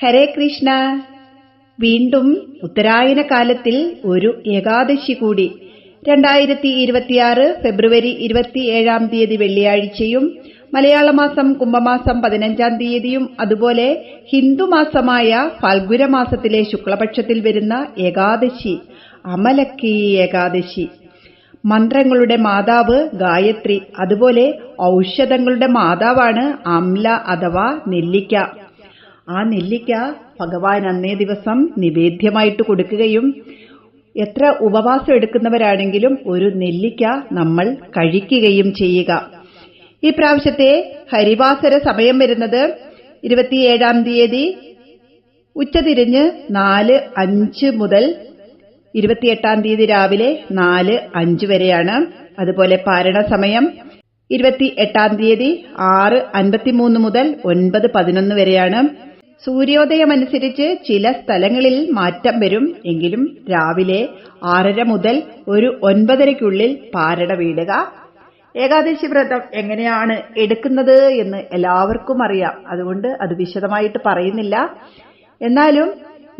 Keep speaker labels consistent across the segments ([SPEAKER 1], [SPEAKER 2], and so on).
[SPEAKER 1] ഹരേ കൃഷ്ണ. വീണ്ടും ഉത്തരായന കാലത്തിൽ ഒരു ഏകാദശി കൂടി. 2026 ഫെബ്രുവരി 27 വെള്ളിയാഴ്ചയും മലയാള മാസം കുംഭമാസം 15 അതുപോലെ ഹിന്ദുമാസമായ ഫാൽഗുന മാസത്തിലെ ശുക്ലപക്ഷത്തിൽ വരുന്ന ഏകാദശി അമലക്കി ഏകാദശി. മന്ത്രങ്ങളുടെ മാതാവ് ഗായത്രി, അതുപോലെ ഔഷധങ്ങളുടെ മാതാവാണ് അംല അഥവാ നെല്ലിക്ക. ആ നെല്ലിക്ക ഭഗവാൻ അന്നേ ദിവസം നിവേദ്യമായിട്ട് കൊടുക്കുകയും എത്ര ഉപവാസം എടുക്കുന്നവരാണെങ്കിലും ഒരു നെല്ലിക്ക നമ്മൾ കഴിക്കുകയും ചെയ്യുക. ഈ പ്രാവശ്യത്തെ ഹരിവാസര സമയം വരുന്നത് 27 ഉച്ചതിരിഞ്ഞ് 4:05 മുതൽ 28 രാവിലെ 4:05 വരെയാണ്. അതുപോലെ പാരണ സമയം 28 6:53 മുതൽ 9:11 വരെയാണ്. സൂര്യോദയമനുസരിച്ച് ചില സ്ഥലങ്ങളിൽ മാറ്റം വരും. എങ്കിലും രാവിലെ 6:30 മുതൽ ഒരു 9:30 പാരണ വീടുക. ഏകാദശി വ്രതം എങ്ങനെയാണ് എടുക്കുന്നത് എന്ന് എല്ലാവർക്കും അറിയാം. അതുകൊണ്ട് അത് വിശദമായിട്ട് പറയുന്നില്ല. എന്നാലും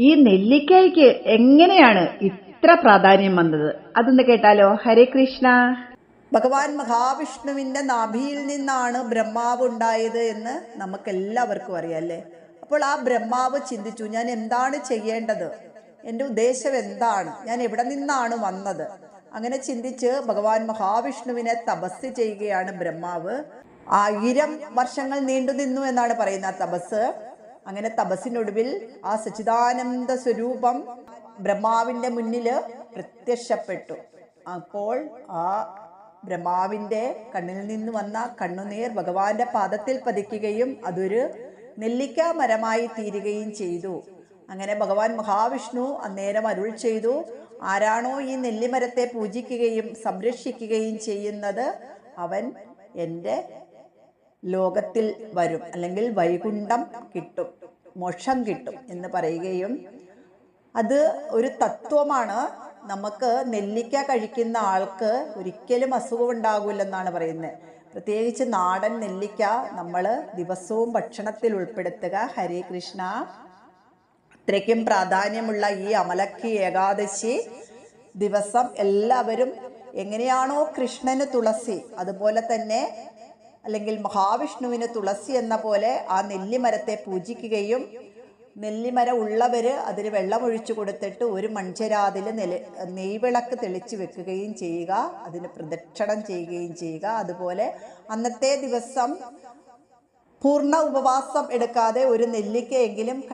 [SPEAKER 1] ഈ നെല്ലിക്കയ്ക്ക് എങ്ങനെയാണ് ഇത്ര പ്രാധാന്യം വന്നത് അതൊന്ന് കേട്ടാലോ? ഹരേ കൃഷ്ണ.
[SPEAKER 2] ഭഗവാൻ മഹാവിഷ്ണുവിന്റെ നാഭിയിൽ നിന്നാണ് ബ്രഹ്മാവ് ഉണ്ടായത് എന്ന് നമുക്കെല്ലാവർക്കും അറിയാം അല്ലേ? അപ്പോൾ ആ ബ്രഹ്മാവ് ചിന്തിച്ചു, ഞാൻ എന്താണ് ചെയ്യേണ്ടത്, എൻ്റെ ഉദ്ദേശം എന്താണ്, ഞാൻ എവിടെ നിന്നാണ് വന്നത്. അങ്ങനെ ചിന്തിച്ച് ഭഗവാൻ മഹാവിഷ്ണുവിനെ തപസ് ചെയ്യുകയാണ് ബ്രഹ്മാവ്. 1000 വർഷങ്ങൾ നീണ്ടു നിന്നു എന്നാണ് പറയുന്ന തപസ്. അങ്ങനെ തപസ്സിനൊടുവിൽ ആ സച്ചിദാനന്ദ സ്വരൂപം ബ്രഹ്മാവിന്റെ മുന്നില് പ്രത്യക്ഷപ്പെട്ടു. അപ്പോൾ ആ ബ്രഹ്മാവിന്റെ കണ്ണിൽ നിന്ന് വന്ന കണ്ണുനീർ ഭഗവാന്റെ പാദത്തിൽ പതിക്കുകയും അതൊരു നെല്ലിക്ക മരമായി തീരുകയും ചെയ്തു. അങ്ങനെ ഭഗവാൻ മഹാവിഷ്ണു അന്നേരം അരുൾ ചെയ്തു, ആരാണോ ഈ നെല്ലിമരത്തെ പൂജിക്കുകയും സംരക്ഷിക്കുകയും ചെയ്യുന്നത് അവൻ എൻ്റെ ലോകത്തിൽ വരും, അല്ലെങ്കിൽ വൈകുണ്ഠം കിട്ടും, മോക്ഷം കിട്ടും എന്ന് പറയുകയും അത് ഒരു തത്വമാണ്. നമുക്ക് നെല്ലിക്ക കഴിക്കുന്ന ആൾക്ക് ഒരിക്കലും അസുഖം ഉണ്ടാകില്ലെന്നാണ് പറയുന്നത്. പ്രത്യേകിച്ച് നാടൻ നെല്ലിക്ക നമ്മൾ ദിവസവും ഭക്ഷണത്തിൽ ഉൾപ്പെടുത്തുക. ഹരേ കൃഷ്ണ. അത്രയ്ക്കും പ്രാധാന്യമുള്ള ഈ അമലക്കി ഏകാദശി ദിവസം എല്ലാവരും എങ്ങനെയാണോ കൃഷ്ണന് തുളസി, അതുപോലെ തന്നെ അല്ലെങ്കിൽ മഹാവിഷ്ണുവിന് തുളസി എന്ന പോലെ ആ നെല്ലിമരത്തെ പൂജിക്കുകയും നെല്ലിമരം ഉള്ളവര് അതിന് വെള്ളമൊഴിച്ചു കൊടുത്തിട്ട് ഒരു മൺചെരാതിൽ നെയ്വിളക്ക് തെളിച്ച് വെക്കുകയും ചെയ്യുക, അതിന് പ്രദക്ഷിണം ചെയ്യുകയും ചെയ്യുക. അതുപോലെ അന്നത്തെ ദിവസം പൂർണ്ണ ഉപവാസം എടുക്കാതെ ഒരു നെല്ലിക്കയെങ്കിലും